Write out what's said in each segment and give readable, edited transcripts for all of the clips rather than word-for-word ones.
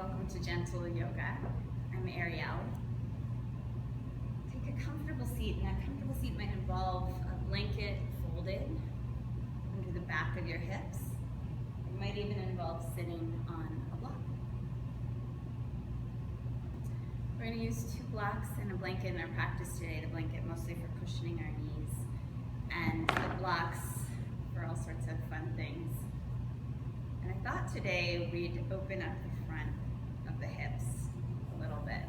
welcome to Gentle Yoga. I'm Ariele. Take a comfortable seat, and that comfortable seat might involve a blanket folded under the back of your hips. It might even involve sitting on a block. We're going to use 2 blocks and a blanket in our practice today. The blanket mostly for cushioning our knees, and the blocks for all sorts of fun things. And I thought today we'd open up the front of the hips a little bit,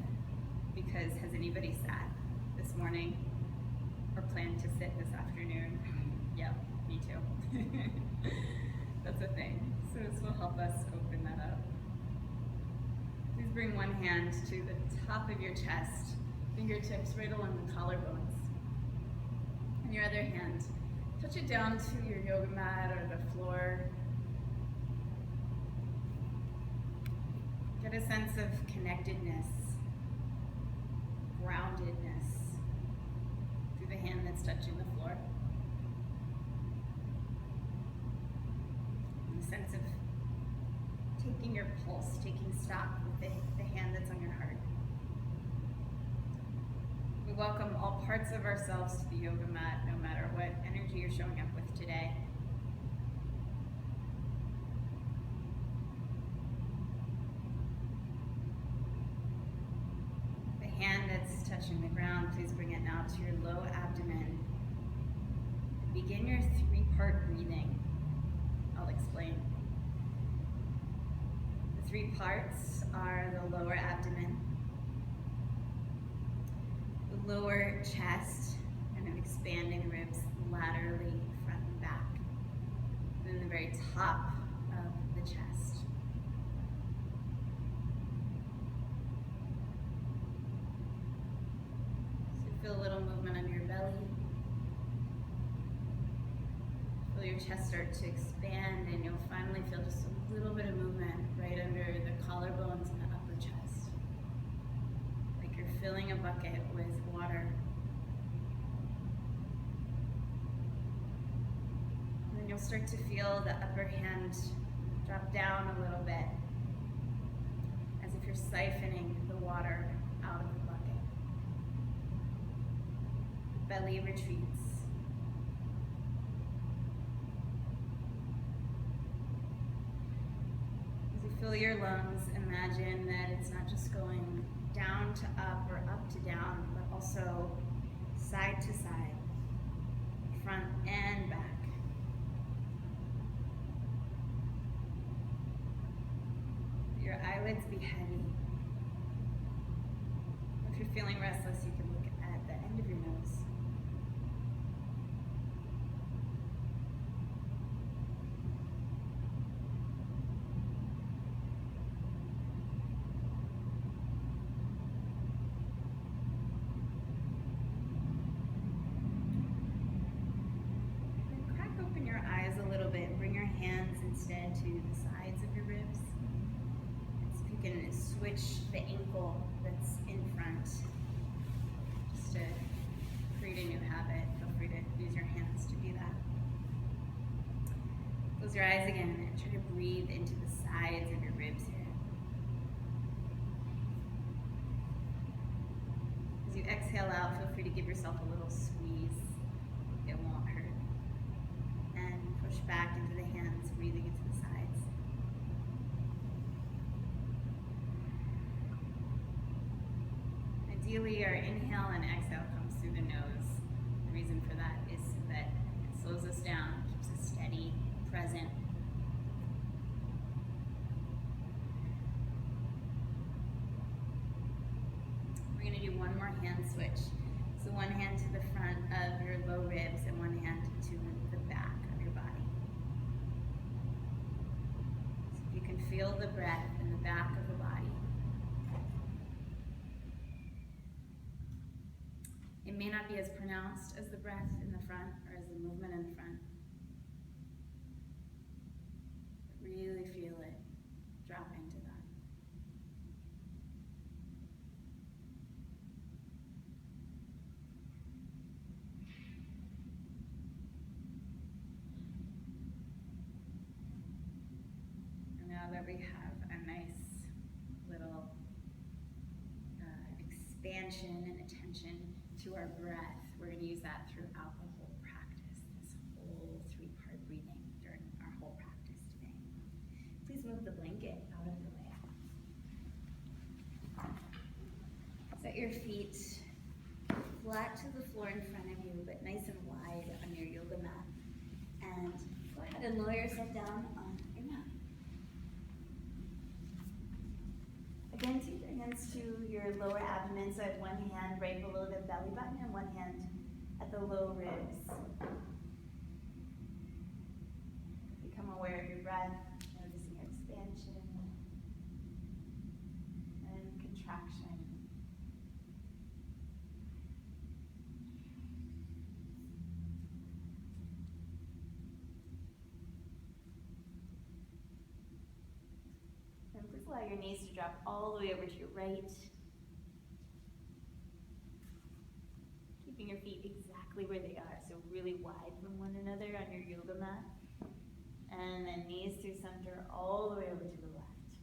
because has anybody sat this morning or planned to sit this afternoon? Yep, me too. That's a thing. So this will help us open that up. Please bring one hand to the top of your chest, fingertips right along the collarbones. And your other hand, touch it down to your yoga mat or the floor. Get a sense of connectedness, groundedness through the hand that's touching the floor. And a sense of taking your pulse, taking stock with the hand that's on your heart. We welcome all parts of ourselves to the yoga mat, no matter what energy you're showing up with today. Hand that's touching the ground, please bring it now to your low abdomen. Begin your 3-part breathing. I'll explain. The 3 parts are the lower abdomen, the lower chest, kind of expanding the ribs laterally, front and back, and then the very top of the chest. Feel a little movement under your belly. Feel your chest start to expand, and you'll finally feel just a little bit of movement right under the collarbones and the upper chest. Like you're filling a bucket with water. And then you'll start to feel the upper hand drop down a little bit, as if you're siphoning the water out of the bucket. Belly retreats. As you fill your lungs, imagine that it's not just going down to up or up to down, but also side to side, front and back. Your eyelids be heavy. If you're feeling restless, you can look at the end of your nose. Instead to the sides of your ribs. So if you can switch the ankle that's in front, just to create a new habit, feel free to use your hands to do that. Close your eyes again and try to breathe into the sides of your ribs here. As you exhale out, feel free to give yourself a little squeeze. It won't hurt. And push back into the hands, breathing into the sides. Ideally, our inhale and exhale comes through the nose. The reason for that is that it slows us down, keeps us steady, present. We're going to do one more hand switch. So one hand to the front of your low ribs and one hand to the back of your body. So if you can feel the breath in the back of the body. It may not be as pronounced as the breath in the front or as the movement in the front. But really feel it drop into that. Now that we have a nice expansion and attention to our breath. We're going to use that throughout the whole practice, this whole 3-part breathing during our whole practice today. Please move the blanket out of the way. Set your feet flat to the floor in front of you, but nice and wide on your yoga mat. And go ahead and lower yourself down on your mat. Again, take your hands to your lower abdomen, so I have one hand right below the belly button and one hand at the low ribs. Become aware of your breath, noticing your expansion and contraction. And please allow your knees to drop all the way over to your right. Keeping your feet exactly where they are, so really wide from one another on your yoga mat. And then knees through center all the way over to the left.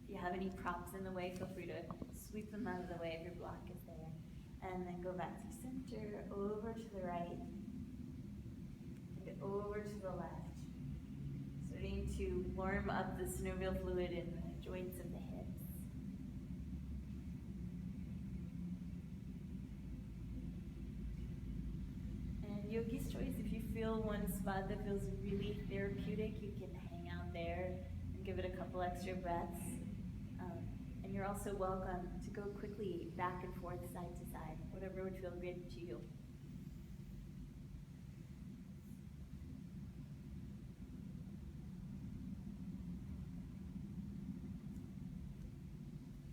If you have any props in the way, feel free to sweep them out of the way if your block is there. And then go back to center, over to the right, and over to the left. Starting to warm up the synovial fluid in the joints of the hips. And yogi's choice, if you feel one spot that feels really therapeutic, you can hang out there and give it a couple extra breaths. And you're also welcome to go quickly back and forth, side to side, whatever would feel good to you.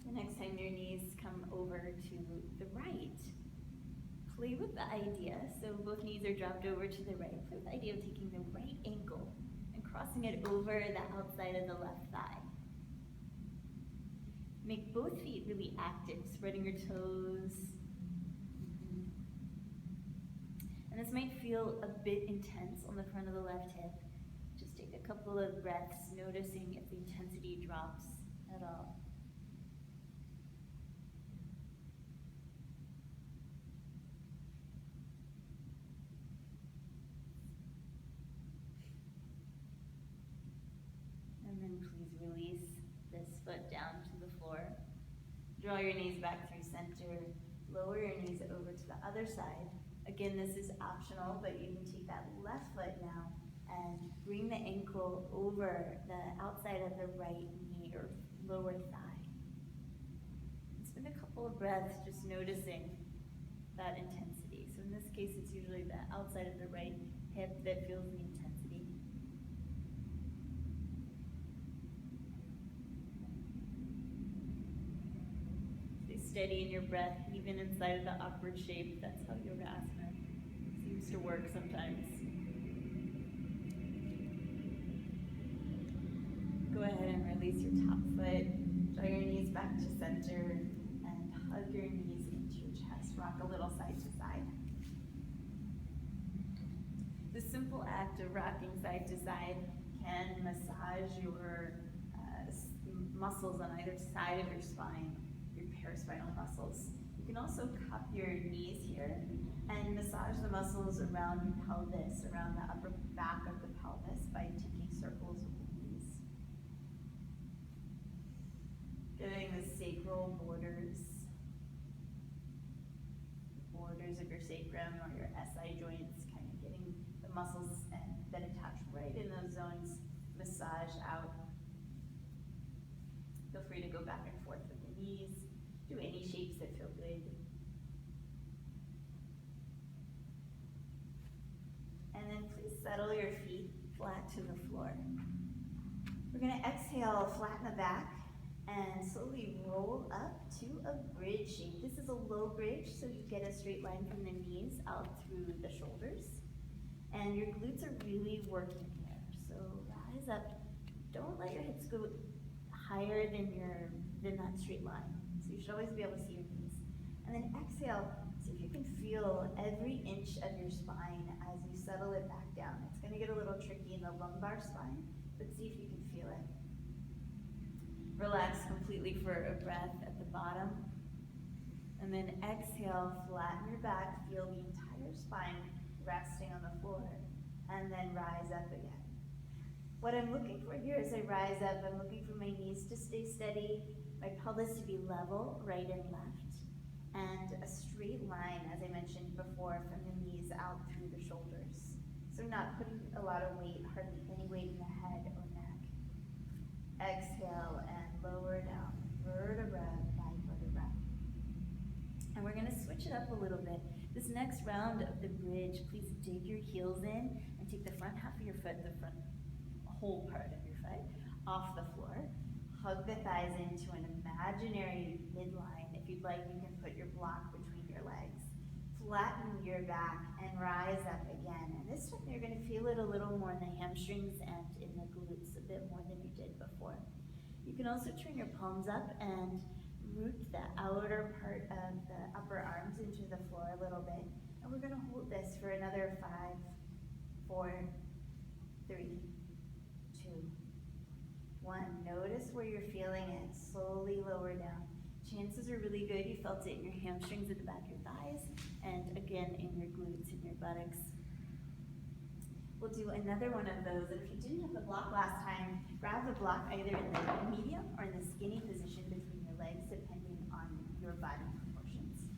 The next time your knees come over to the right, play with the idea, so both knees are dropped over to the right. Play with the idea of taking the right ankle and crossing it over the outside of the left thigh. Make both feet really active, spreading your toes. And this might feel a bit intense on the front of the left hip. Just take a couple of breaths, noticing if the intensity drops at all. And then please release this foot down to the floor. Draw your knees back through center. Lower your knees over to the other side. Again, this is optional, but you can take that left foot now and bring the ankle over the outside of the right knee or lower thigh. And spend a couple of breaths just noticing that intensity. So in this case, it's usually the outside of the right hip that feels the intensity. Steady in your breath, even inside of the upward shape. That's how yoga asana seems to work sometimes. Go ahead and release your top foot. Draw your knees back to center and hug your knees into your chest. Rock a little side to side. The simple act of rocking side to side can massage your muscles on either side of your spine. Paraspinal muscles. You can also cup your knees here and massage the muscles around your pelvis, around the upper back of the pelvis by taking circles with the knees. Getting the sacral borders of your sacrum or your SI joints, kind of getting the muscles that attach right in those zones massaged out. Feel free to go back and forth with the knees. Do any shapes that feel good. And then please settle your feet flat to the floor. We're going to exhale, flatten the back, and slowly roll up to a bridge shape. This is a low bridge, so you get a straight line from the knees out through the shoulders. And your glutes are really working here. So rise up. Don't let your hips go higher than that straight line. So you should always be able to see your knees. And then exhale, see if you can feel every inch of your spine as you settle it back down. It's going to get a little tricky in the lumbar spine, but see if you can feel it. Relax completely for a breath at the bottom. And then exhale, flatten your back, feel the entire spine resting on the floor, and then rise up again. What I'm looking for here as I rise up, I'm looking for my knees to stay steady, my pelvis to be level, right and left, and a straight line, as I mentioned before, from the knees out through the shoulders. So not putting a lot of weight, hardly any weight in the head or neck. Exhale and lower down, vertebra by vertebra. And we're gonna switch it up a little bit. This next round of the bridge, please dig your heels in and take the front half of your foot, the front whole part of your foot, off the floor. Hug the thighs into an imaginary midline. If you'd like, you can put your block between your legs. Flatten your back and rise up again. And this time you're gonna feel it a little more in the hamstrings and in the glutes, a bit more than you did before. You can also turn your palms up and root the outer part of the upper arms into the floor a little bit. And we're gonna hold this for another 5, 4, 3, 2, 1. Notice where you're feeling it. Slowly lower down. Chances are really good you felt it in your hamstrings at the back of your thighs, and again in your glutes and your buttocks. We'll do another one of those, and if you didn't have the block last time, grab the block either in the medium or in the skinny position between your legs, depending on your body proportions.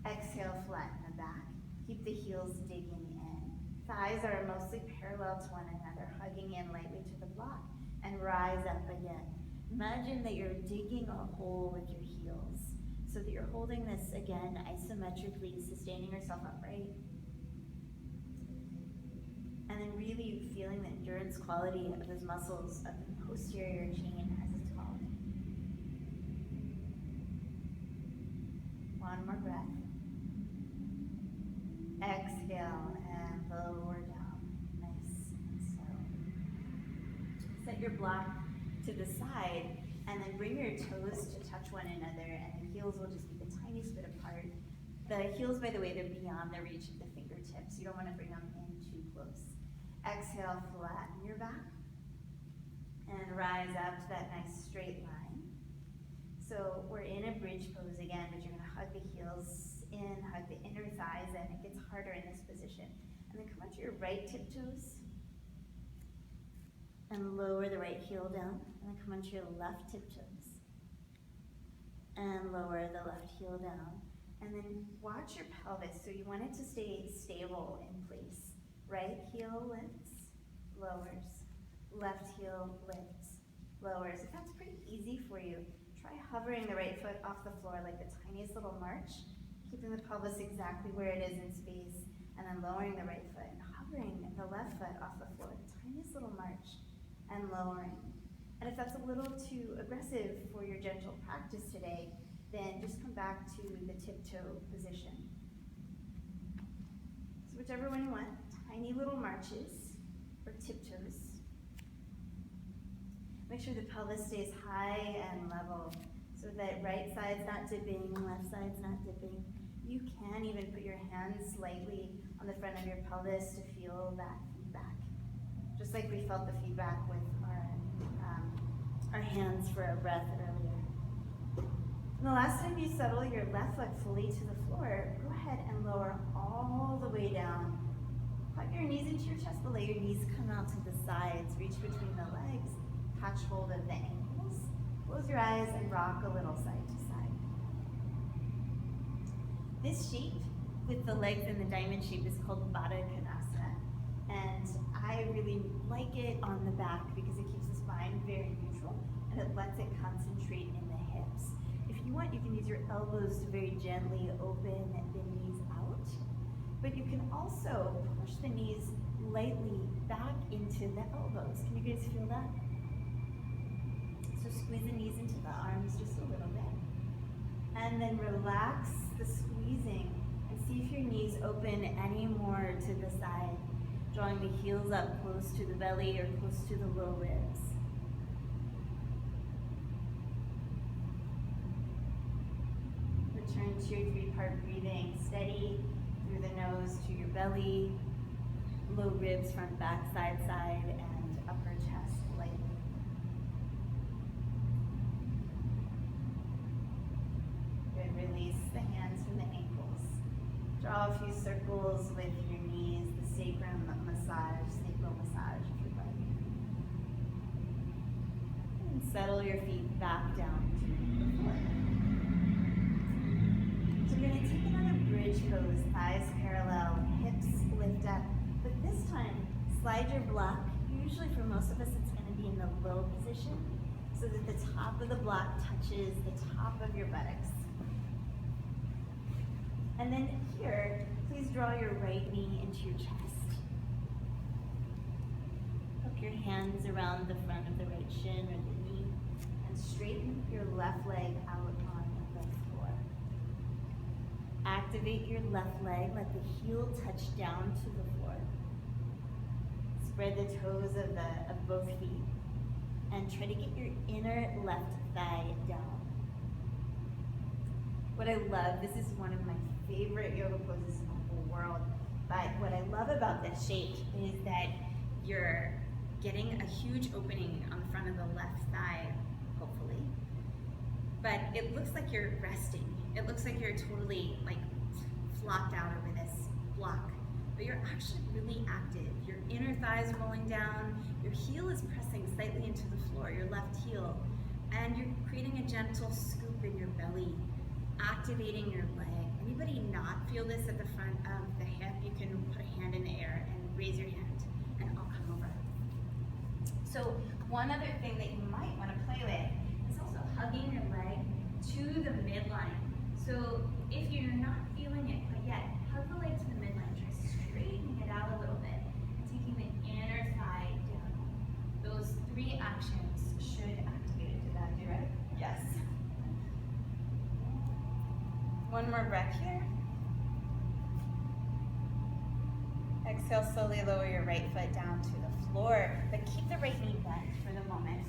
Exhale, flatten the back. Keep the heels digging in. Thighs are mostly parallel to one another, hugging in lightly to the block, and rise up again. Imagine that you're digging a hole with your heels, so that you're holding this again isometrically, sustaining yourself upright. And then really feeling the endurance quality of those muscles of the posterior chain, as it's called. One more breath. Exhale and lower down. Nice and slow. Set your block to the side and then bring your toes to touch one another, and the heels will just be the tiniest bit apart. The heels, by the way, they're beyond the reach of the fingertips. You don't want to bring them in too close. Exhale, flatten your back and rise up to that nice straight line. So we're in a bridge pose again, but you're going to hug the heels in, hug the inner thighs in. It gets harder in this position. And then come onto your right tiptoes and lower the right heel down. And then come onto your left tiptoes and lower the left heel down. And then watch your pelvis. So you want it to stay stable in place. Right heel lifts, lowers. Left heel lifts, lowers. If that's pretty easy for you, try hovering the right foot off the floor like the tiniest little march, keeping the pelvis exactly where it is in space, and then lowering the right foot and hovering the left foot off the floor, the tiniest little march, and lowering. And if that's a little too aggressive for your gentle practice today, then just come back to the tiptoe position. So whichever one you want. Tiny little marches or tiptoes. Make sure the pelvis stays high and level so that right side's not dipping, left side's not dipping. You can even put your hands lightly on the front of your pelvis to feel that feedback. Just like we felt the feedback with our hands for our breath earlier. And the last time you settle your left foot fully to the floor, go ahead and lower all the way down. Hug your knees into your chest, but let your knees come out to the sides. Reach between the legs, catch hold of the ankles. Close your eyes and rock a little side to side. This shape with the legs in the diamond shape is called Baddha Konasana. And I really like it on the back because it keeps the spine very neutral and it lets it concentrate in the hips. If you want, you can use your elbows to very gently open the knees out. But you can also push the knees lightly back into the elbows. Can you guys feel that? So squeeze the knees into the arms just a little bit. And then relax the squeezing and see if your knees open any more to the side, drawing the heels up close to the belly or close to the low ribs. Return to your 3-part breathing, steady through the nose to your belly, low ribs, front, back, side, side, and upper chest lightly. Draw a few circles with your knees, the sacral massage if you'd like. And settle your feet back down to the floor. So we're going to take another bridge pose, thighs parallel, hips lift up. But this time, slide your block. Usually for most of us, it's going to be in the low position so that the top of the block touches the top of your buttocks. And then here, please draw your right knee into your chest. Hook your hands around the front of the right shin or the knee and straighten your left leg out on the floor. Activate your left leg, let the heel touch down to the floor. Spread the toes of both feet and try to get your inner left thigh down. What I love, this is one of my favorite yoga poses in the whole world, but what I love about this shape is that you're getting a huge opening on the front of the left thigh, hopefully, but it looks like you're resting. It looks like you're totally like flopped out over this block, but you're actually really active. Your inner thigh is rolling down, your heel is pressing slightly into the floor, your left heel, and you're creating a gentle scoop in your belly, activating your leg. Anybody not feel this at the front of the hip? You can put a hand in the air and raise your hand, and I'll come over. So one other thing that you might want to play with is also hugging your leg to the midline. So if you're not feeling it quite yet, hug the leg to the midline. Try straightening it out a little bit and taking the inner thigh down. Those 3 actions should activate it. Did that do right? Yes. One more breath here. Exhale, slowly lower your right foot down to the floor, but keep the right knee bent for the moment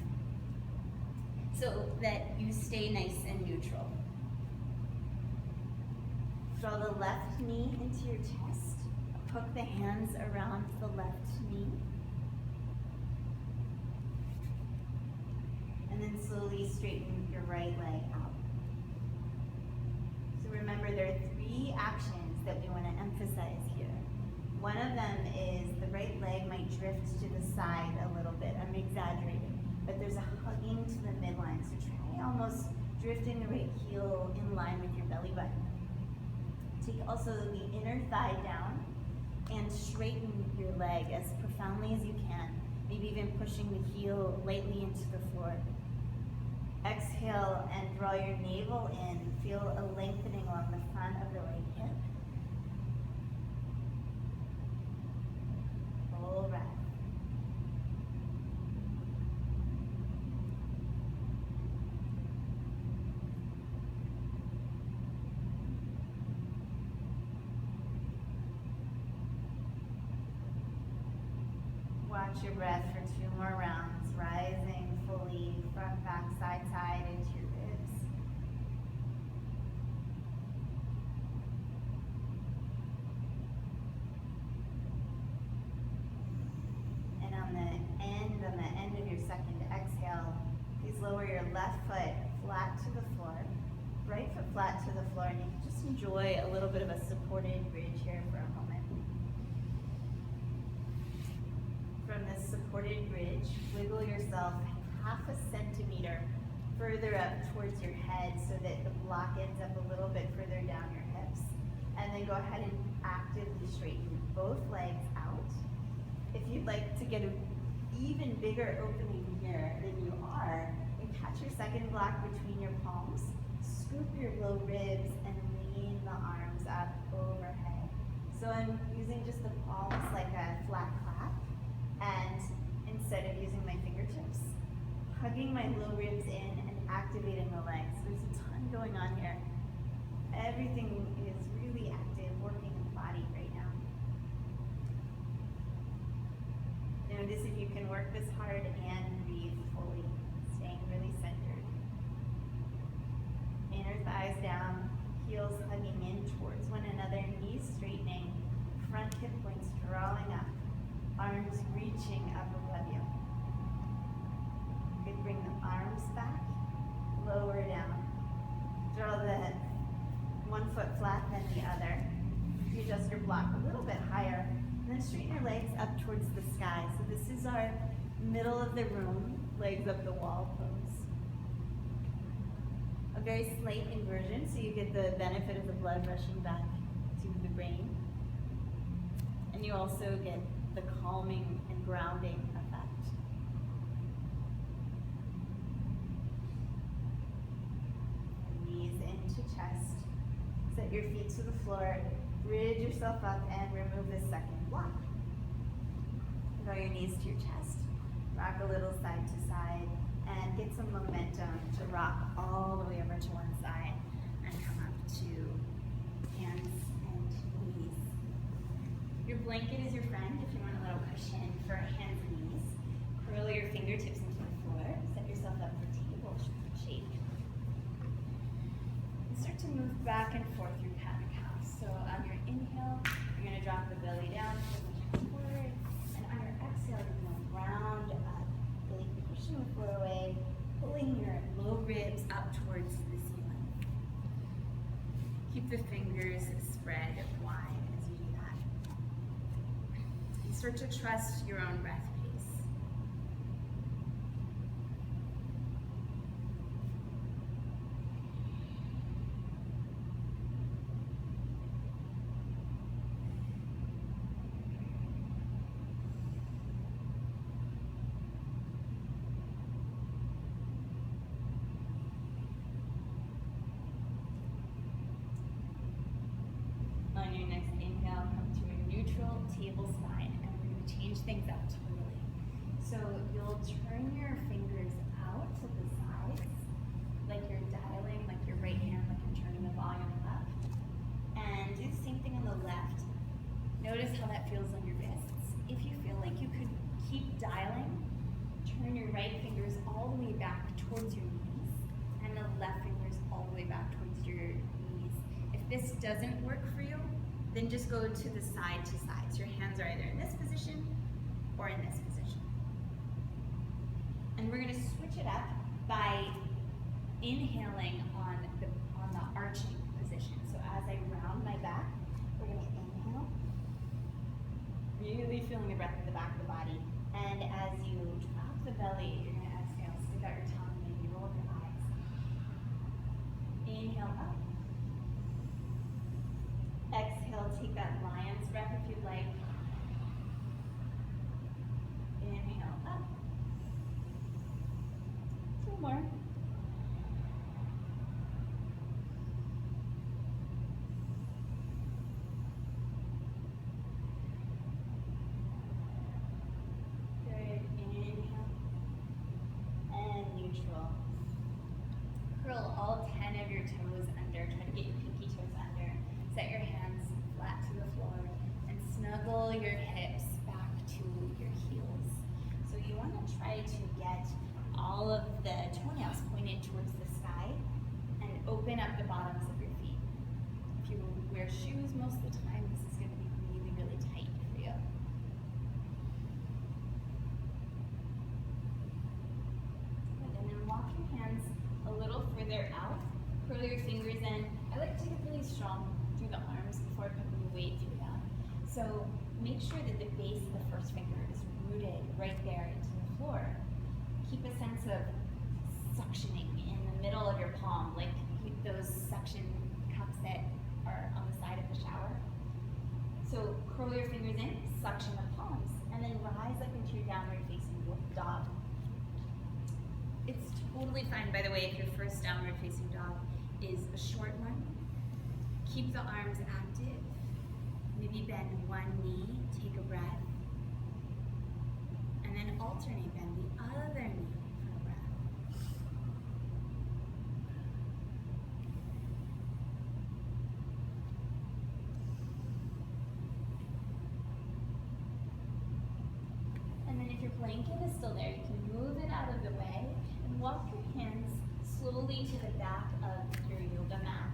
so that you stay nice and neutral. Draw the left knee into your chest. Hook the hands around the left knee. And then slowly straighten your right leg out. Remember, there are 3 actions that we want to emphasize here. One of them is the right leg might drift to the side a little bit. I'm exaggerating, but there's a hugging to the midline. So try almost drifting the right heel in line with your belly button. Take also the inner thigh down and straighten your leg as profoundly as you can. Maybe even pushing the heel lightly into the floor. Exhale and draw your navel in. Feel a lengthening along the front of the right hip. Full breath. Watch your breath for 2 more rounds, rising fully, front, back, side, side, into your ribs. And on the end of your second exhale, please lower your left foot flat to the floor, right foot flat to the floor, and you can just enjoy a little bit of a supported bridge here for a moment. From this supported bridge, wiggle yourself 1/2 centimeter further up towards your head so that the block ends up a little bit further down your hips. And then go ahead and actively straighten both legs out. If you'd like to get an even bigger opening here than you are, and catch your second block between your palms, scoop your low ribs and lean the arms up overhead. So I'm using just the palms like a flat clap, and instead of using my fingertips, hugging my low ribs in and activating the legs. There's a ton going on here. Everything is really active, working in the body right now. Notice if you can work this hard and breathe fully, staying really centered. Inner thighs down, heels hugging in towards one another, knees straightening, front hip points drawing up, arms reaching up above you. Good, bring the arms back, lower down. Draw the one foot flat, then the other. You adjust your block a little bit higher, and then straighten your legs up towards the sky. So this is our middle of the room, legs up the wall pose. A very slight inversion, so you get the benefit of the blood rushing back to the brain. And you also get the calming and grounding effect. Knees into chest. Set your feet to the floor. Bridge yourself up and remove the second block. Draw your knees to your chest. Rock a little side to side and get some momentum to rock all the way over to one side and come up to hands and knees. Your blanket is your friend if you want a little cushion for hands and knees. Curl your fingertips into the floor. Set yourself up for table shape. And start to move back and forth through cat-cow. So on your inhale, you're going to drop the belly down, forward, and on your exhale, you're going to round up, really pushing the floor away, pulling your low ribs up towards the ceiling. Keep the fingers spread wide as you do that. And start to trust your own breath pace. On your next inhale, come to a neutral table spine, and we're going to change things up totally. So you'll turn your fingers out to the sides, like you're dialing, like your right hand, like you're turning the volume up. And do the same thing on the left. Notice how that feels on your wrists. If you feel like you could keep dialing, turn your right fingers all the way back towards your knees, and the left fingers all the way back towards your knees. If this doesn't work for you, then just go to the side to side. So your hands are either in this position or in this position. And we're going to switch it up by inhaling on the arching position. So as I round my back, we're going to inhale, really feeling the breath in the back of the body. And as you drop the belly, you're going to exhale, stick out your tongue, maybe roll your eyes. Inhale up. Exhale, take that lion's breath if you'd like. Inhale up. Two more. Good. Inhale. And neutral. Curl all 10 of your toes under. Try to get your pinky toes under. Set your hands flat to the floor and snuggle your hips back to your heels. So you want to try to get all of the toenails pointed towards the sky and open up the bottoms of your feet. If you wear shoes most of the time, this is going to be really, really tight for you. Good. And then walk your hands a little further out. Curl your fingers in. I like to get really strong through the arms before putting the weight through them. So make sure that the base of the first finger is rooted right there into the floor. Keep a sense of suctioning in the middle of your palm, like those suction cups that are on the side of the shower. So curl your fingers in, suction the palms, and then rise up into your downward facing dog. It's totally fine, by the way, if your first downward facing dog is a short one. Keep the arms active. Maybe bend one knee, take a breath, and then alternate, bend the other knee for a breath. And then if your blanket is still there, you can move it out of the way and walk your hands slowly to the back of your yoga mat.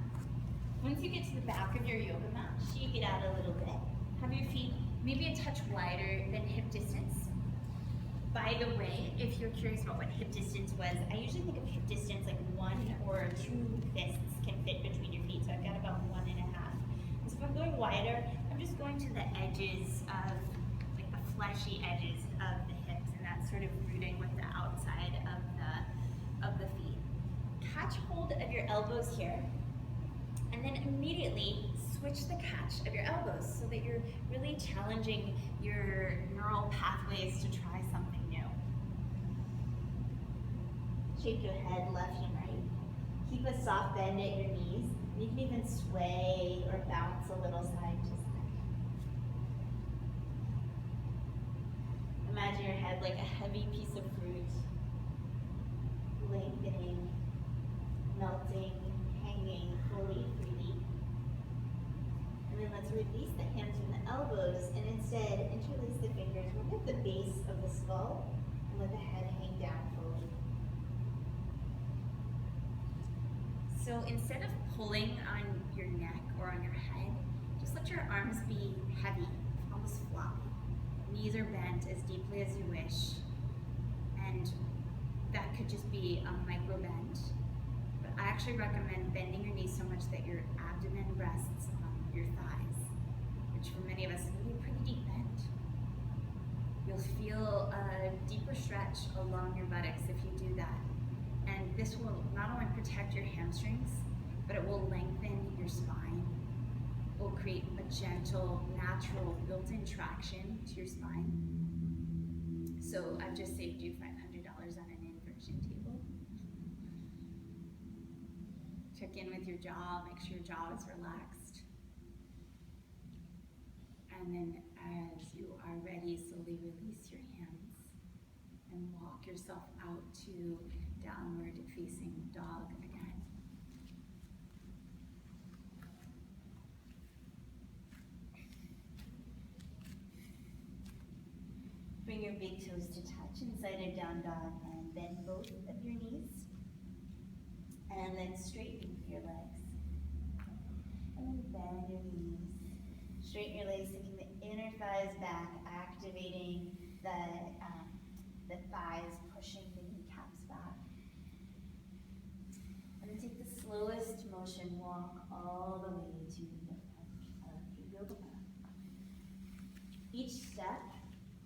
Once you get to the back of your yoga mat, shake it out a little bit. Have your feet maybe a touch wider than hip distance. By the way, if you're curious about what hip distance was, I usually think of hip distance like 1 or 2 fists can fit between your feet. So I've got about 1.5. So if I'm going wider, I'm just going to the edges of, like the fleshy edges of the hips, and that's sort of rooting with the outside of the feet. Catch hold of your elbows here, and then immediately switch the catch of your elbows so that you're really challenging your neural pathways to try something new. Shake your head left and right. Keep a soft bend at your knees. You can even sway or bounce a little side to side. Imagine your head like a heavy piece of fruit, lengthening, melting, hanging fully freely. And then let's release the hands from the elbows and instead interlace the fingers right at the base of the skull and let the head hang down fully. So instead of pulling on your neck or on your head, just let your arms be heavy, almost floppy. Knees are bent as deeply as you wish. And that could just be a micro bend. But I actually recommend bending your knees so much that your abdomen rests on your thighs, which for many of us can be a pretty deep bend. You'll feel a deeper stretch along your buttocks if you do that. And this will not only protect your hamstrings, but it will lengthen your spine. It will create a gentle, natural, built-in traction to your spine. So I've just saved you $500 on an inversion table. Check in with your jaw, make sure your jaw is relaxed. And then as you are ready, slowly release your hands and walk yourself out to downward facing dog again. Bring your big toes to touch inside a down dog and bend both of your knees. And then straighten your legs. And then bend your knees. Straighten your legs, taking the inner thighs back, activating the thighs, pushing the kneecaps back. And then take the slowest motion, walk all the way to the front of your yoga mat. Each step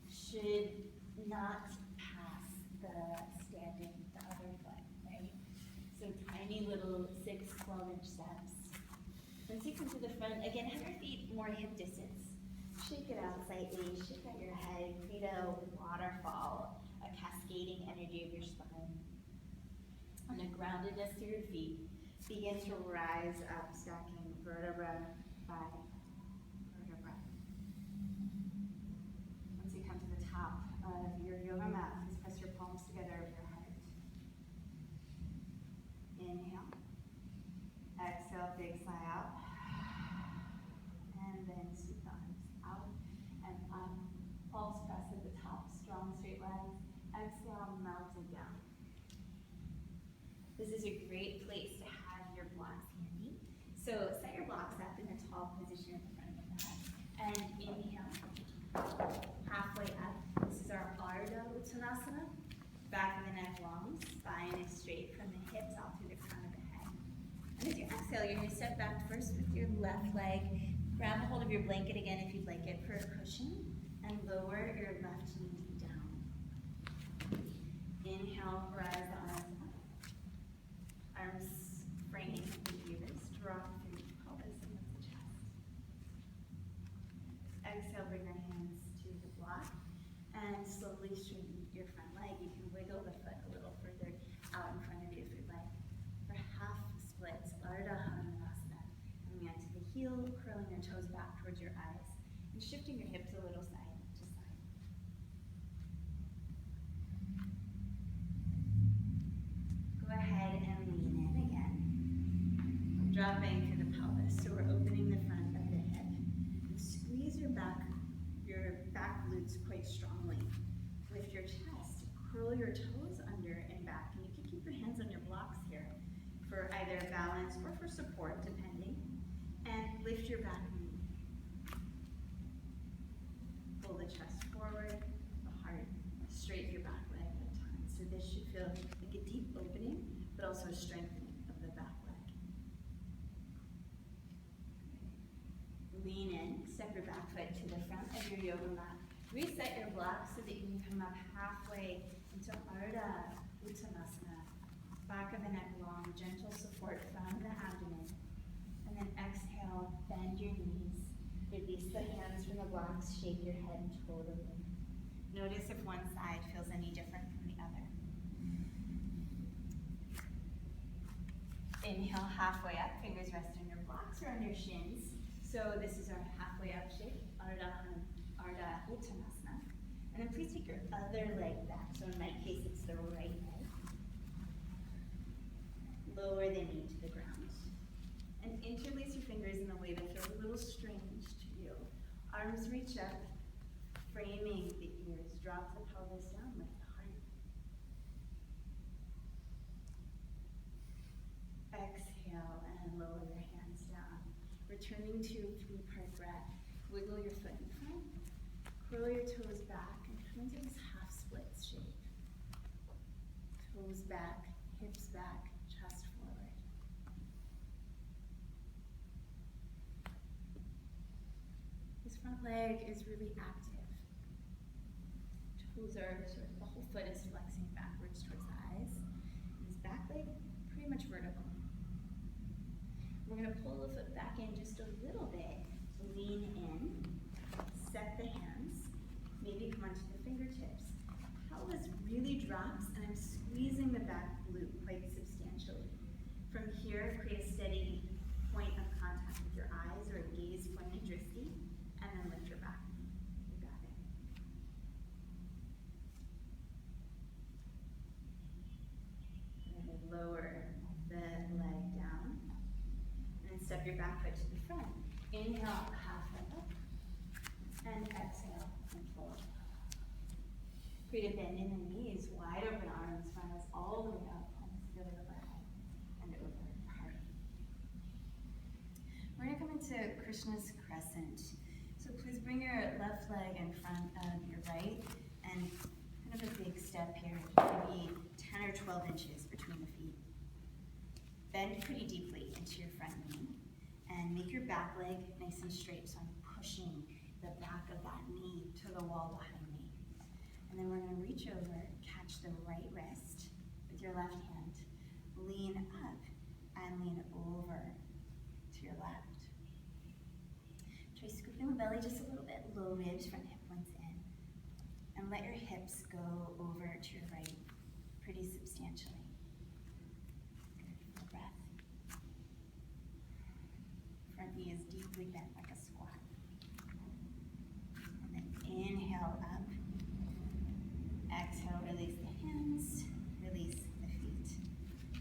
should not pass the other foot, right? So tiny little 6, 12-inch steps. Once you come to the front, again, have your feet more hip distance. Shake it out slightly, shake out your head, create a waterfall, a cascading energy of your spine. And the groundedness through your feet begin to rise up, stacking vertebra by vertebra. Once you come to the top of your yoga mat, please press your palms together over your heart. Inhale. Exhale, big sigh out. And then sweep the arms out and up. Palms press at the top, strong straight legs. Exhale, melt it down. This is a great place to have your blocks handy. So set your blocks up in a tall position at the front of the mat. And inhale, halfway up. This is our Ardha Uttanasana. Back of the neck long, spine is straight from the hips out through the crown of the head. And as you exhale, you're going to step back first with your left leg. Grab a hold of your blanket again if you'd like it for a cushion. And lower your left knee down. Inhale, rise the arms up. Arms frame the ears, drop through the pelvis and lift the chest. Exhale, bring your hands to the block and slowly straighten your front leg. You can wiggle the foot a little further out in front of you if you'd like. For half splits, Ardha Hanukkasana. Coming onto the heel, curling your toes back towards your eyes, and shifting your hips a little side to side. Go ahead and lean in again. Dropping through the pelvis, so we're opening the front of the hip. And squeeze your back glutes quite strongly. Lift your chest, curl your toes under and back, and you can keep your hands on your blocks here for either balance or for support, depending. And lift your back knee. Pull the chest forward, the heart, straight your back leg at a time. So this should feel like a deep opening, but also a strengthening of the back leg. foot to the front of your yoga mat. Reset your blocks so that you can come up halfway into Ardha Uttanasana. Back of the neck long, gentle support from the abdomen. And then exhale, bend your knees. Release the hands from the blocks, shake your head totally. Notice if one side feels any different from the other. Inhale, halfway up, fingers rest on your blocks or on your shins. So this is our halfway up shape, Ardha Uttanasana. And then please take your other leg back. So in my case, it's the right leg. Lower the knee to the ground. And interlace your fingers in a way that feels a little strange to you. Arms reach up, framing the ears. Drop the pelvis down, lift the heart. Exhale and lower your hands down. Returning to 3-part breath. Wiggle your foot in front. Curl your toes back and come into this half split shape. Toes back, hips back, chest forward. This front leg is really active. Toes are sort of, the whole foot is flexing backwards towards the eyes. And this back leg, pretty much vertical. We're going to pull the foot back in just a little bit. Lean in, set the hands, maybe come onto the fingertips. Pelvis really drops and I'm squeezing the back glute quite substantially. From here, create a steady point of contact with your eyes or a gaze pointing drishti, and then lift your back. You got it. And then lower the leg down. And step your back foot to the front. Inhale, halfway up. And exhale, and fold. Create a bend in the knees, wide open arms, finals all the way up, palms together overhead and over heart. We're going to come into Krishna's crescent. So please bring your left leg in front of your right, and kind of a big step here, maybe 10 or 12 inches between the feet. Bend pretty deeply into your front knee, and make your back leg nice and straight, so I'm pushing the back of that knee to the wall behind me. And then we're going to reach over, catch the right wrist with your left hand, lean up and lean over to your left. Try scooping the belly just a little bit, low ribs, front hip points in. And let your hips go over to your right pretty substantially. Good, full breath. Front knee is deeply bent like a squat. And then inhale up. Exhale, release the hands, release the feet.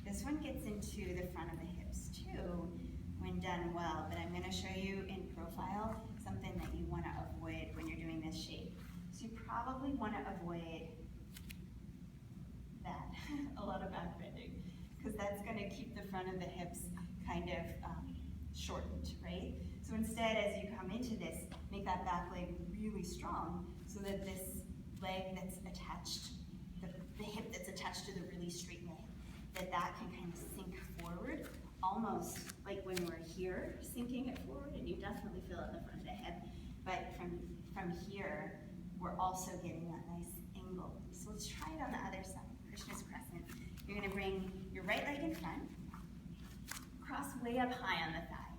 This one gets into the front of the hips too when done well, but I'm going to show you in profile something that you want to avoid when you're doing this shape. So you probably want to avoid that, a lot of back bending, because that's going to keep the front of the hips kind of shortened, right? So instead, as you come into this, make that back leg really strong so that this leg that's attached, the hip that's attached to the really straight leg, that can kind of sink forward, almost like when we're here, sinking it forward, and you definitely feel it in the front of the hip, but from here, we're also getting that nice angle. So let's try it on the other side, Krishna's crescent. You're gonna bring your right leg in front, cross way up high on the thigh,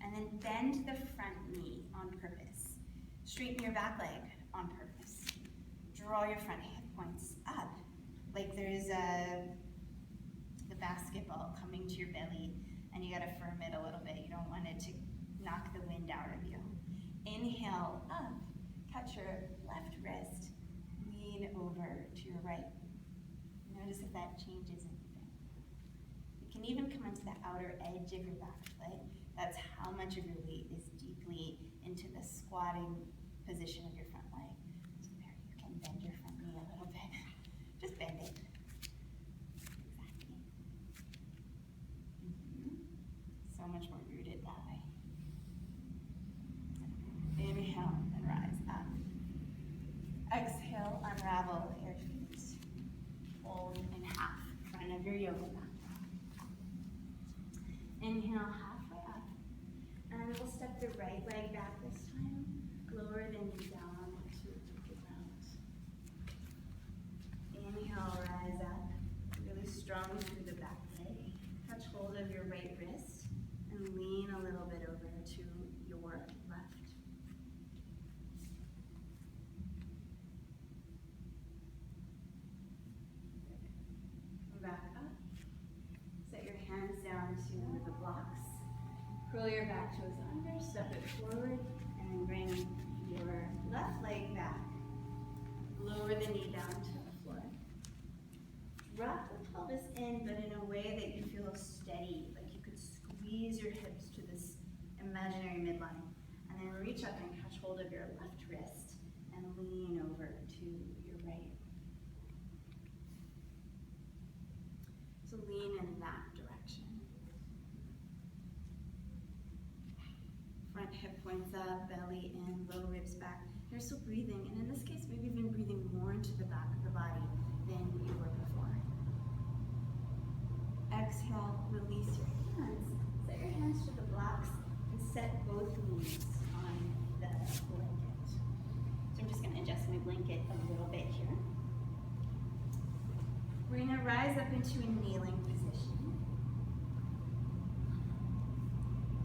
and then bend the front knee on purpose. Straighten your back leg on purpose. Draw your front hip points up, like there's the basketball coming to your belly, and you gotta firm it a little bit. You don't want it to knock the wind out of you. Inhale up, catch your left wrist, lean over to your right. Notice if that changes anything. You can even come onto the outer edge of your back foot. That's how much of your weight is deeply into the squatting position of your front leg. So there, you can bend your front knee a little bit. Just bend it. Exactly. So much more rooted that way. Inhale and rise up. Exhale, unravel your feet. Fold in half, front of your yoga mat. Inhale, halfway up. And we'll step the right leg back this time. Inhale, rise up, really strong through the back leg. Catch hold of your right wrist and lean a little bit over to your left. Come back up. Set your hands down to the blocks. Curl your back toes under, step it forward, and then bring your left leg back. Lower the knee down to the floor. Drop the pelvis in, but in a way that you feel steady, like you could squeeze your hips to this imaginary midline. And then reach up and catch hold of your left wrist and lean over to your right. So lean in that direction. Front hip points up, belly in, low ribs back. You're still breathing, and in this case, maybe even breathing more into the back of the body than you were before. Exhale, release your hands. Set your hands to the blocks and set both knees on the blanket. So I'm just going to adjust my blanket a little bit here. We're going to rise up into a kneeling position.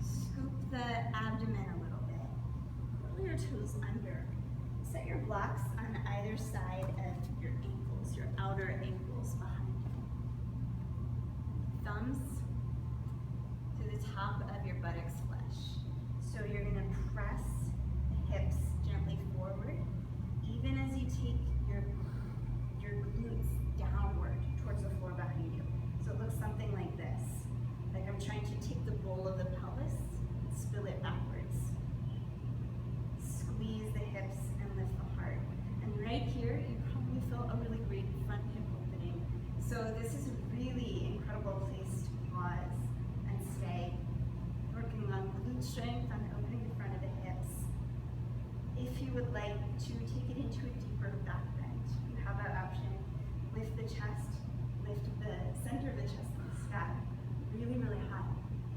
Scoop the abdomen a little bit. Curl your toes under. Set your blocks on either side of your ankles, your outer ankles behind you. Thumbs to the top of your buttocks flesh. So you're going to press the hips gently forward, even as you take your glutes downward towards the floor behind you. So it looks something like this. Like I'm trying to take the bowl of the pelvis and spill it backwards. Squeeze the hips and lift the heart. And right here, you probably feel a really great front hip opening. So this is a really incredible place to pause and stay, working on glute strength and opening the front of the hips. If you would like to take it into a deeper back bend, you have that option. Lift the chest, lift the center of the chest in the sky, really, really high.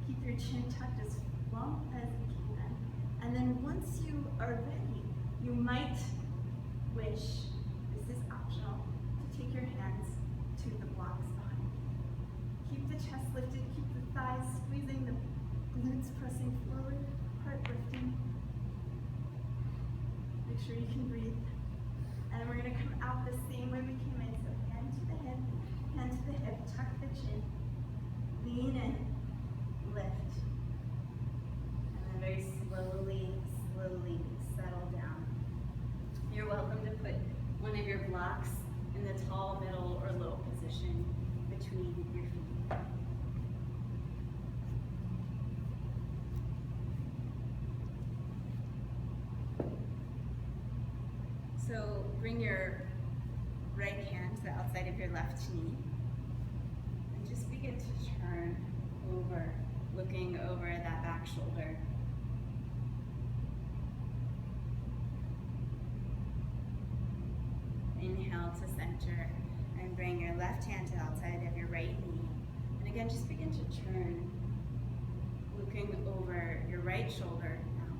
Keep your chin tucked as long as you can. And then once you are ready, you might wish, this is optional, to take your hands to the blocks behind you. Keep the chest lifted, keep the thighs squeezing, the glutes pressing forward, heart lifting. Make sure you can breathe. And then we're going to come out the same way we came in. So hand to the hip, tuck the chin, lean in, lift. And then very slowly settle down. You're welcome to put one of your blocks in the tall, middle, or low position between your feet. So bring your right hand to the outside of your left knee and just begin to turn over, looking over that back shoulder. Inhale to center and bring your left hand to the outside of your right knee. And again, just begin to turn, looking over your right shoulder now.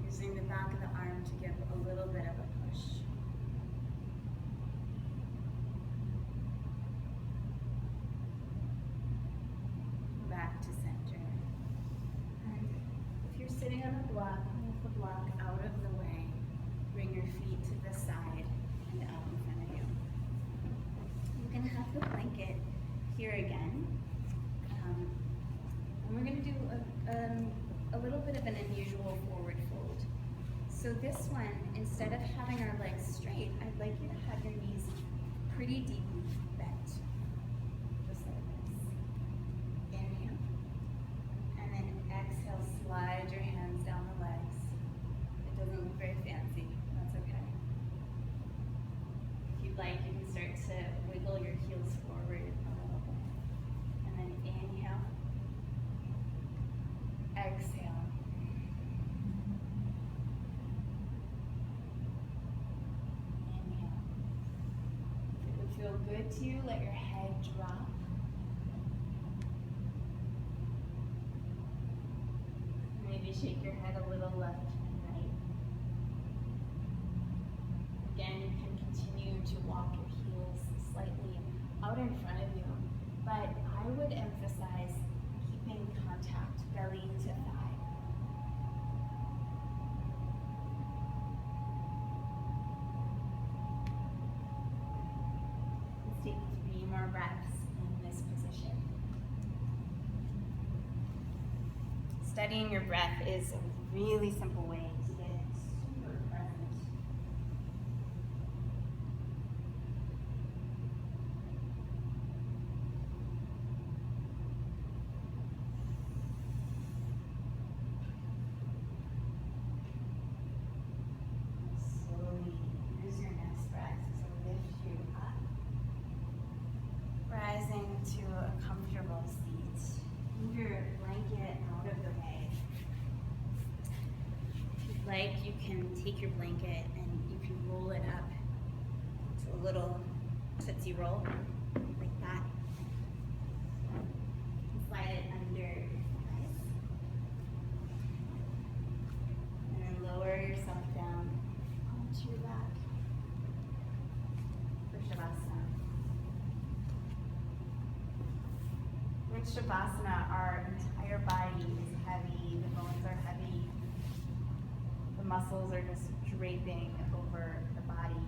Using the back of the arm to give a little bit of a push. Back to center. And if you're sitting on a block, move the block out of the way. Bring your feet to the side and out in front of you. You can have the blanket here again. And we're going to do a little bit of an unusual forward fold. So this one, instead of having our legs straight, I'd like you to have your knees pretty deeply bent. Just like this. Inhale. And then exhale, slide your hands down the legs. It doesn't look very fancy. That's okay. If you'd like, you can start to wiggle your heels forward a little bit. And then inhale. Exhale. Inhale. If it would feel good to you, let your head drop. Maybe shake your head a little left and right. Again, you can continue to in front of you, but I would emphasize keeping contact belly to thigh. Let's take 3 more breaths in this position. Studying your breath is a really simple way to get super present. Slowly use your next breath to lift you up, rising to a comfortable seat. Move your blanket out of the way. If you'd like, you can take your blanket and you can roll it up to a little tootsie roll, like that. And slide it under your thighs. And then lower yourself down onto your back for Savasana. In Savasana, our entire body is heavy, the bones are heavy, the muscles are just draping over the body.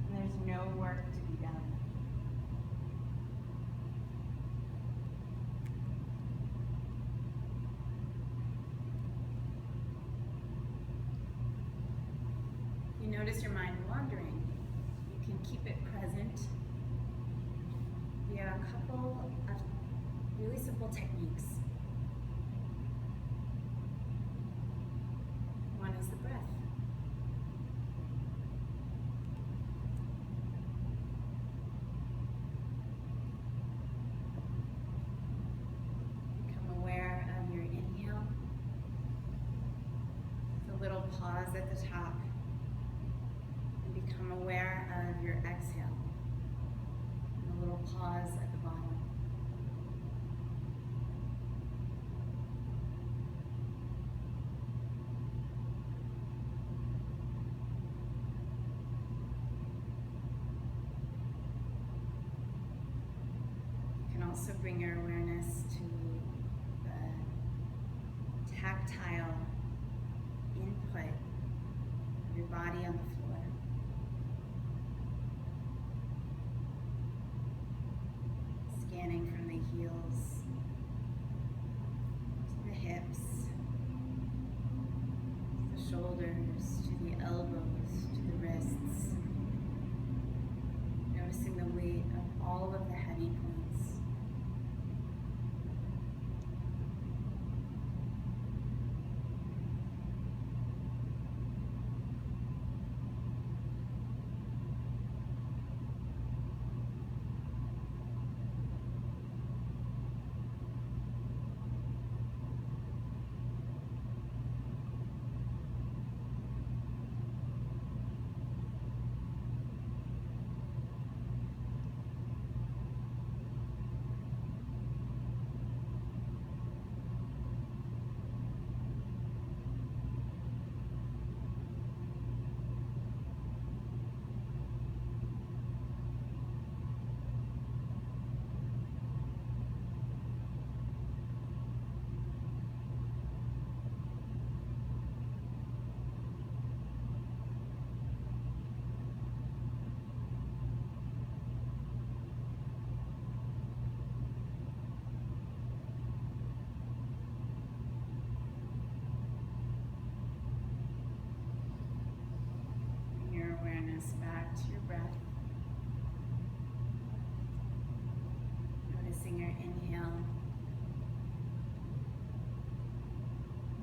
And there's no work to be done. You notice your mind wandering. You can keep it present. We have a couple of really simple techniques. One is the breath. Become aware of your inhale. The little pause at the top. And become aware of your exhale. And a little pause at the bottom. You can also bring your awareness to the tactile input of your body on the floor. Scanning from the heels to the hips, to the shoulders, to the elbows, to the wrists. Noticing the weight of all of the heavy points. Back to your breath. Noticing your inhale,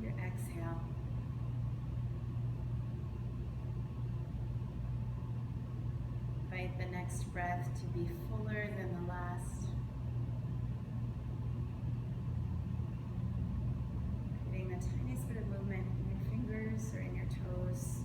your exhale. Invite the next breath to be fuller than the last. Creating the tiniest bit of movement in your fingers or in your toes.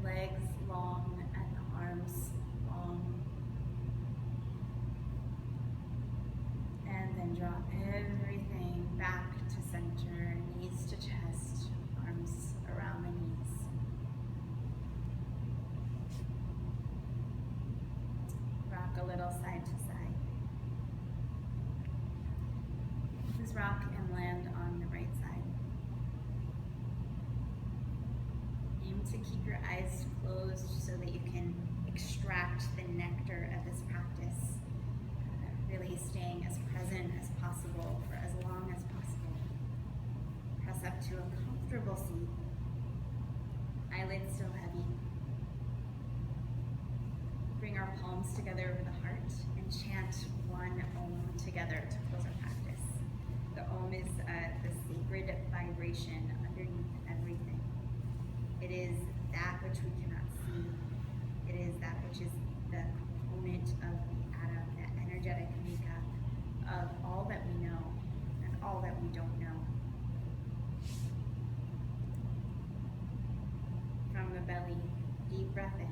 Legs keep your eyes closed so that you can extract the nectar of this practice, really staying as present as possible for as long as possible. Press up to a comfortable seat. Eyelids still heavy. Bring our palms together over the heart and chant one Om together to close our practice. The Om is the sacred vibration underneath everything. It is that which we cannot see. It is that which is the component of the atom, the energetic makeup of all that we know and all that we don't know. From the belly, deep breath in.